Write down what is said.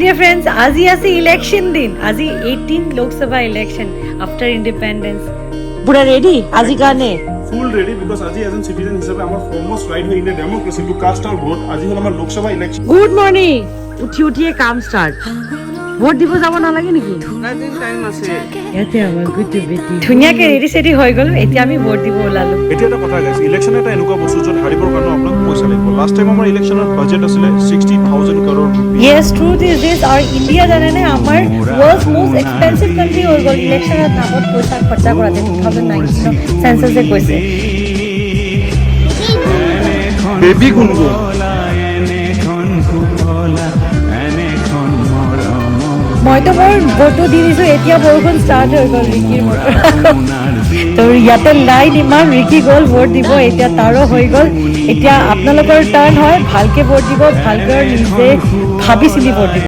Dear friends, আজি আছে election দিন। আজি 18 লোকসভা ইলেকশন আফটার ইন্ডিপেন্ডেন্স। পুরা রেডি আজি কানে? Full ready because আজি as a citizen হিসাবে আমার foremost right হয় in the democracy to cast our vote. আজি হল আমার লোকসভা ইলেকশন। Good morning. উঠিয়ে কাম স্টার্ট। ভোট দিব যাব নালাগে নেকি? দিন টাইম আছে। এতে আমার গুটি বেটি। ধুনিয়াকে ৰেডি সেটি হৈ গল। এতিয়া আমি ভোট দিব ওলালো। এটা এটা কথা গাইছে ইলেকশন এটা এনেকুৱা বস্তু যত হাৰিবৰ কাৰণে আপোনাক পইচা লাগিব। লাষ্ট টাইম আমাৰ ইলেকশনৰ বাজেট আছিল 60,000 crore rupees. Yes, truth is this, our India জানেনে আমাৰ world's most expensive country হৈ গল ইলেকশনত নামত পইচা খৰচা কৰাতে 2019 সেন্সাসে কৈছে। বেবি গুনগুন মইতো মোৰ ভোটটো দি দিছো এতিয়া বৰষুণ ষ্টাৰ্ট হৈ গ'ল ৰিকিৰ মটৰ তো ইয়াতে লাইন ইমান ৰিকি গ'ল ভোট দিব এতিয়া তাৰো হৈ গ'ল এতিয়া আপোনালোকৰ টাৰ্ণ হয় ভালকে ভোট দিব ভালকৈ নিজে ভাবি চিনি ভোট দিব